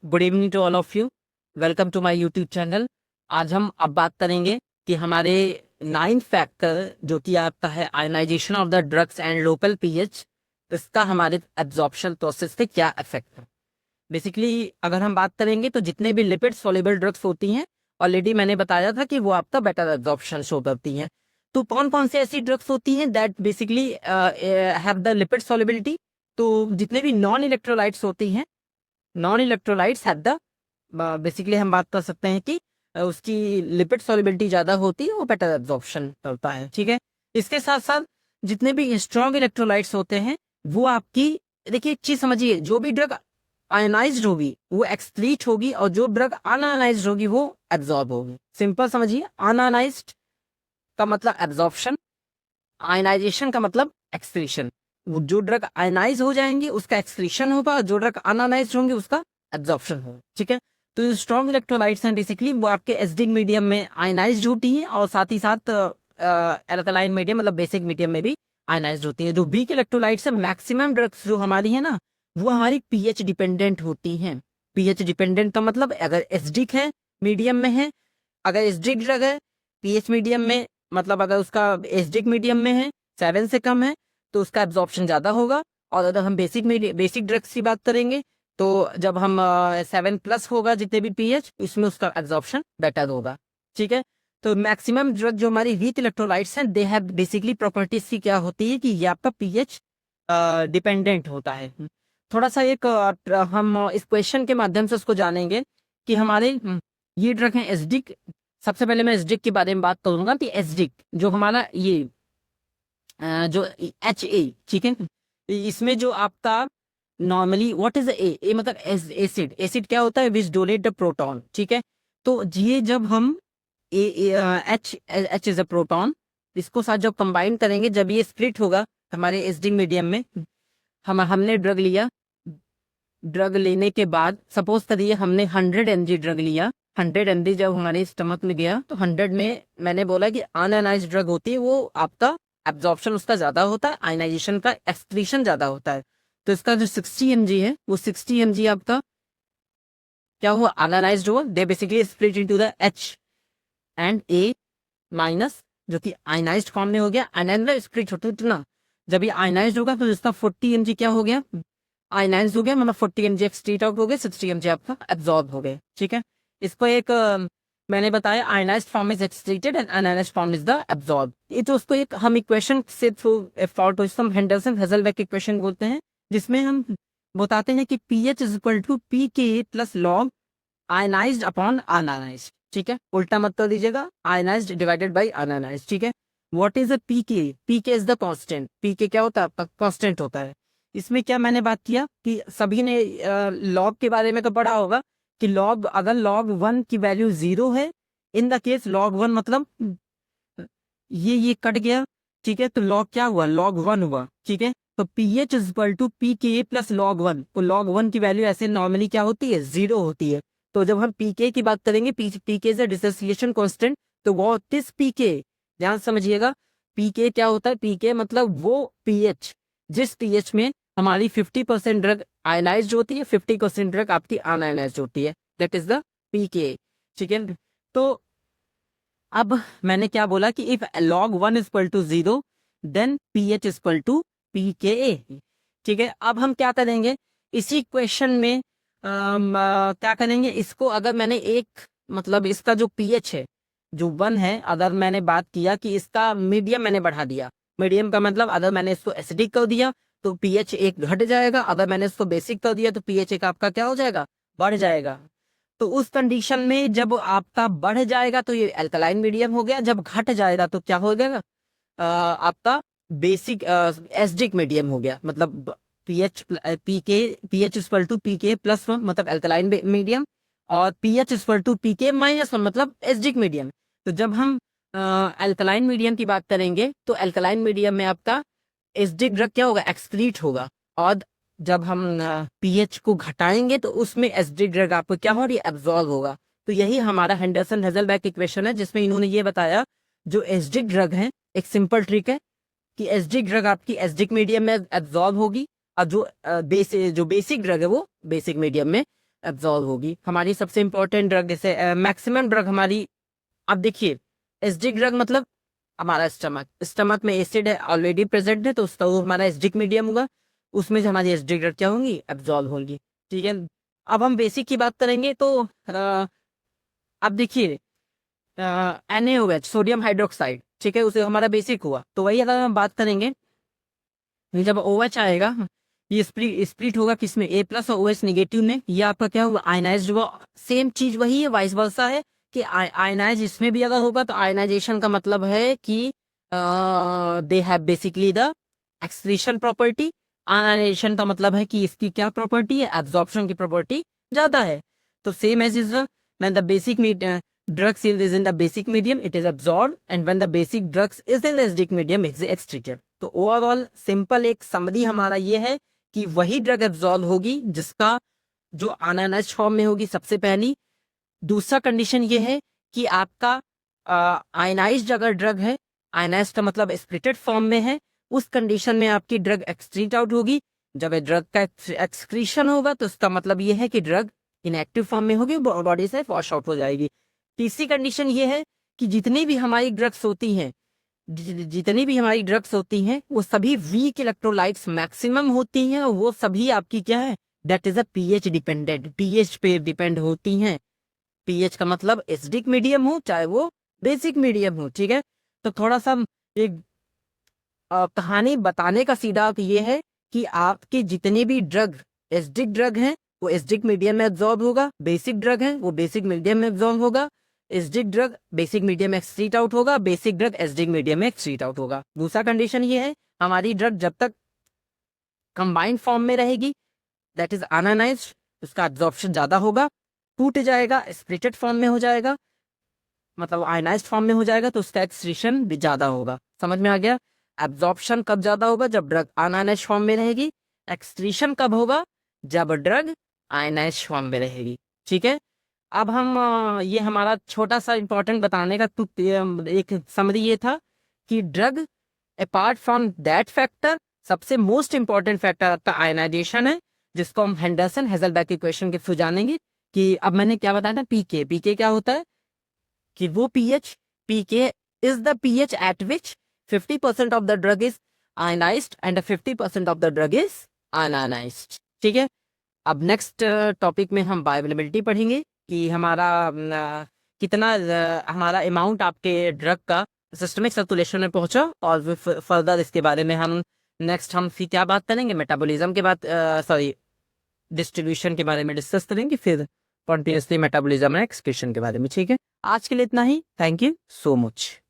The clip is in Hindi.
Good evening to all of you. Welcome to my YouTube channel. आज हम अब बात करेंगे कि हमारे 9th फैक्टर जो कि आपका है ionisation of the drugs and local pH, इसका हमारे एब्जॉर्प्शन प्रोसेस पे क्या इफेक्ट है। बेसिकली अगर हम बात करेंगे तो जितने भी लिपिड सॉल्युबल ड्रग्स होती हैं, ऑलरेडी मैंने बताया था कि वो आपका बेटर एब्जॉर्प्शन शो करती हैं। तो कौन कौन से ऐसी ड्रग्स होती हैं that basically have the lipid solubility. तो जितने भी नॉन इलेक्ट्रोलाइट्स होती हैं, non electrolytes have the, basically हम बात कर सकते हैं कि उसकी लिपिड सॉल्युबिलिटी ज़्यादा होती है, वो बेटर एब्जॉर्प्शन करता है। ठीक है, इसके साथ साथ जितने भी स्ट्रॉन्ग इलेक्ट्रोलाइट्स होते हैं वो आपकी, देखिए एक चीज समझिए, जो भी ड्रग आयनाइज्ड होगी वो एक्सक्रीट होगी और जो ड्रग अनआयनाइज्ड होगी वो एब्जॉर्ब होगी। सिंपल समझिए, अनआयनाइज्ड का मतलब एब्जॉर्प्शन, आयनाइजेशन का मतलब एक्सक्रीशन। जो ड्रग आयनाइज हो जाएंगे उसका एक्सक्रीशन होगा, जो ड्रग अनआयनाइज्ड होंगे उसका एब्जॉर्प्शन होगा। ठीक है, तो जो स्ट्रॉन्ग इलेक्ट्रोलाइट्स हैं बेसिकली वो आपके एसिडिक मीडियम में आयनाइज्ड होती हैं और साथ ही साथ एल्कलाइन मीडियम मतलब बेसिक मीडियम में भी आयनाइज्ड होती है। जो वीक इलेक्ट्रोलाइट्स है, मैक्सिमम ड्रग्स जो हमारी है ना, वो हमारी पीएच डिपेंडेंट होती हैं। पीएच डिपेंडेंट का मतलब अगर एसिडिक है, मीडियम में है, अगर एसिडिक ड्रग है पीएच मीडियम में, मतलब अगर उसका एसिडिक मीडियम में है 7 से कम है तो उसका एब्जॉर्प्शन ज़्यादा होगा। और अगर हम बेसिक ड्रग्स की बात करेंगे तो जब हम 7+ होगा जितने भी पीएच, इसमें उसका एब्जॉर्प्शन बेटर होगा। ठीक है, तो मैक्सिमम ड्रग जो हमारी वीक इलेक्ट्रोलाइट्स हैं, दे हैव बेसिकली प्रॉपर्टीज की क्या होती है कि ये आपका पीएच डिपेंडेंट होता है। थोड़ा सा एक हम इस क्वेश्चन के माध्यम से उसको जानेंगे कि हमारे ये ड्रग हैं एसिडिक। सबसे पहले मैं एसिडिक के बारे में बात करूंगा कि एसिडिक जो हमारा ये जो HA, ठीक है, इसमें जो आपका नॉर्मली व्हाट इज ए मतलब एसिड, एसिड क्या होता है, विच डोनेट द प्रोटॉन। ठीक है, तो ये जब हम एच इज अ प्रोटॉन, इसको साथ जब कंबाइन करेंगे, जब ये स्प्लिट होगा हमारे एसिडिक मीडियम में, हमने ड्रग लिया, ड्रग लेने के बाद सपोज करिए हमने 100 mg ड्रग लिया, 100 mg जब हमारे स्टमक में गया तो 100 में मैंने बोला कि अनआयनाइज्ड ड्रग होती है, वो आपका एब्जॉर्प्शन उसका ज्यादा होता है, आयनाइजेशन का एक्सक्रीशन ज्यादा होता है। तो इसका जो 60 mg है वो 60 mg आपका क्या हुआ, अनआयनाइज्ड हुआ। They basically split into the H and A minus, जो कि आयनाइज्ड फॉर्म में हो गया। अनआयनाइज्ड स्प्लिट होता है ना, जब ये आयनाइज्ड होगा तो इसका 40 mg क्या हो गया, आयनाइज्ड हो गया, मतलब 40 mg एक्सक्रीट आउट हो गए, 60 mg आपका एब्जॉर्ब हो गए। ठीक है, इसको एक मैंने बताया ionised form is excreted and unionised form is the absorb. ये तो उसको एक हम इक्वेशन से थ्रू फॉर्टोइसम हेंडरसन हेजलबैक इक्वेशन बोलते हैं, जिसमें हम बताते हैं कि pH is equal to pK plus log ionised upon unionised. ठीक है, उल्टा मत कर दीजिएगा, आयनाइज्ड डिवाइडेड बाय अनआयनाइज्ड। ठीक है, what is a pKa, pKa is the constant. PKa क्या होता है आपका, कांस्टेंट होता है। इसमें क्या मैंने बात किया कि सभी ने लॉग के बारे में तो पढ़ा होगा कि लॉग, अगर log 1 की वैल्यू 0 है, इन द केस log 1 मतलब ये कट गया। ठीक है, तो log क्या हुआ, log 1 हुआ। ठीक है, तो pH is equal to pK plus log 1, तो log 1 की वैल्यू ऐसे नॉर्मली क्या होती है, 0 होती है। तो जब हम pK की बात करेंगे, pK से डिसोसिएशन कांस्टेंट, तो व्हाट इज pK, ध्यान समझिएगा। pK क्या होता है, pK मतलब वो pH जिस pH में हमारी 50% ड्रग आयनाइज्ड होती है, 50% ड्रग आपकी अनआयनाइज्ड होती है, दैट इज द पीके। ठीक है, तो अब मैंने क्या बोला कि if log 1 is equal to 0 then pH is equal to pKa। ठीक है, अब हम क्या करेंगे इसी क्वेश्चन में, क्या करेंगे इसको, अगर मैंने एक मतलब इसका जो pH है जो 1 है, अगर मैंने बात किया कि इसका मीडियम मैंने बढ़ा दिया, मीडियम का मतलब अगर मैंने इसको एसिडिक कर दिया तो pH 1 घट जाएगा, अगर मैंने इसको बेसिक कर दिया तो pH 1 आपका क्या हो जाएगा, बढ़ जाएगा। तो उस कंडीशन में जब आपका बढ़ जाएगा तो ये अल्कलाइन मीडियम हो गया, जब घट जाएगा तो क्या हो जाएगा, आपका बेसिक एसिडिक मीडियम हो गया, मतलब pH equal to pK plus 1 मतलब अल्कलाइन मीडियम, और pH equal to pK minus 1 मतलब एसिडिक मीडियम। तो जब हम अल्कलाइन मीडियम की बात करेंगे तो अल्कलाइन मीडियम में आपका एसिडिक ड्रग क्या होगा, एक्सक्रीट होगा, और जब हम पीएच को घटाएंगे तो उसमें एसिडिक ड्रग आपको क्या हो रही है, एब्जॉर्ब होगा। तो यही हमारा हेंडरसन हेजलबैक इक्वेशन है, जिसमें इन्होंने ये बताया जो एसिडिक ड्रग है, एक सिंपल ट्रिक है कि एसिडिक ड्रग आपकी एसिडिक मीडियम में एब्जॉर्ब होगी, और जो बेसिक ड्रग है वो बेसिक मीडियम में एब्जॉर्ब होगी। हमारी सबसे इंपॉर्टेंट ड्रग जैसे मैक्सिमम ड्रग हमारी, अब देखिए एसिडिक ड्रग मतलब हमारा स्टमक में एसिड है ऑलरेडी प्रेजेंट है, तो उसका वो हमारा एसिडिक मीडियम होगा, उसमें से हमारी एसिडिक ड्रग क्या होंगी, एब्जॉर्ब होंगी। ठीक है, अब हम बेसिक की बात करेंगे तो अब देखिए NaOH सोडियम हाइड्रोक्साइड, ठीक है, उसे हमारा बेसिक हुआ। तो वही अगर हम बात करेंगे, जब OH आएगा ये स्प्लिट होगा किसमें, A+ और OH निगेटिव में, ये आपका क्या होगा, आयनाइज्ड हुआ। सेम चीज वही है, वाइस वर्सा है कि आयनाइज इसमें भी अगर होगा तो आयनाइजेशन का मतलब है कि they have basically the excretion property. Ionisation का मतलब है कि इसकी क्या प्रॉपर्टी है, एब्जॉर्प्शन की प्रॉपर्टी ज्यादा है। तो same as is when the basic drug is in the basic medium it is absorbed, and when the basic drugs is in the acidic medium it is excreted। तो ओवरऑल सिंपल एक समरी हमारा ये है कि वही ड्रग एब्जॉर्ब होगी जिसका जो अनानाइज्ड फॉर्म में होगी सबसे पहली। दूसरा कंडीशन ये है कि आपका आयनाइज्ड अगर ड्रग है, आयनाइज्ड का मतलब स्प्लिटेड फॉर्म में है, उस कंडीशन में आपकी ड्रग एक्सक्रीट आउट होगी। जब ड्रग का एक्सक्रीशन होगा तो उसका मतलब ये है कि ड्रग इनएक्टिव फॉर्म में होगी, बॉडी से वॉश आउट हो जाएगी। तीसरी कंडीशन ये है कि जितनी भी हमारी ड्रग्स होती हैं, जितनी भी हमारी ड्रग्स होती हैं वो सभी वीक इलेक्ट्रोलाइट्स मैक्सिमम होती हैं, और वो सभी आपकी क्या है, that is a pH dependent, pH पे डिपेंड होती हैं। पीएच का मतलब एसिडिक मीडियम हो चाहे वो बेसिक मीडियम हो। ठीक है, तो थोड़ा सा एक कहानी बताने का सीधा अर्थ ये है कि आपके जितने भी ड्रग एसिडिक ड्रग हैं वो एसिडिक मीडियम में एब्जॉर्ब होगा, बेसिक ड्रग है वो बेसिक मीडियम में एब्जॉर्ब होगा, एसिडिक ड्रग बेसिक मीडियम में एक्सक्रीट आउट होगा, बेसिक ड्रग एसिडिक मीडियम में एक्सक्रीट आउट होगा। दूसरा कंडीशन ये है हमारी ड्रग जब तक कंबाइंड फॉर्म में रहेगी, दैट इज अनानाइज्ड, उसका एब्जॉर्प्शन ज्यादा होगा, टूट जाएगा स्प्लिटेड फॉर्म में हो जाएगा, मतलब आयनाइज्ड फॉर्म में हो जाएगा, तो उसका एक्सक्रीशन भी ज्यादा होगा। समझ में आ गया? एब्जॉर्प्शन कब ज्यादा होगा, जब ड्रग अनानाइज्ड फॉर्म में रहेगी। एक्सक्रीशन कब होगा, जब ड्रग आयनाइज्ड फॉर्म में रहेगी। ठीक है, अब हम ये हमारा छोटा सा इंपॉर्टेंट बताने का एक समरी ये था कि drug apart from that factor सबसे मोस्ट इंपॉर्टेंट फैक्टर आपका आयनाइजेशन है, जिसको हम हेंडरसन हेजलबर्ग इक्वेशन के थ्रू जानेंगे। कि अब मैंने क्या बताया था, पीके, पीके क्या होता है कि वो pH, pK is the pH at which 50% of the drug is ionised and 50% of the drug is unionised. ठीक है, अब नेक्स्ट टॉपिक में हम बायोअवेलेबिलिटी पढ़ेंगे कि हमारा कितना हमारा अमाउंट आपके ड्रग का सिस्टमिक सर्कुलेशन में पहुंचा, और फर्दर इसके बारे में हम नेक्स्ट हम फिर क्या बात करेंगे, मेटाबॉलिज्म के बाद सॉरी डिस्ट्रीब्यूशन के बारे में डिस्कस करेंगे, फिर कॉन्टिन्यूसली मेटाबॉलिज्म एंड एक्सक्रीशन के बारे में। ठीक है, आज के लिए इतना ही। Thank you so much.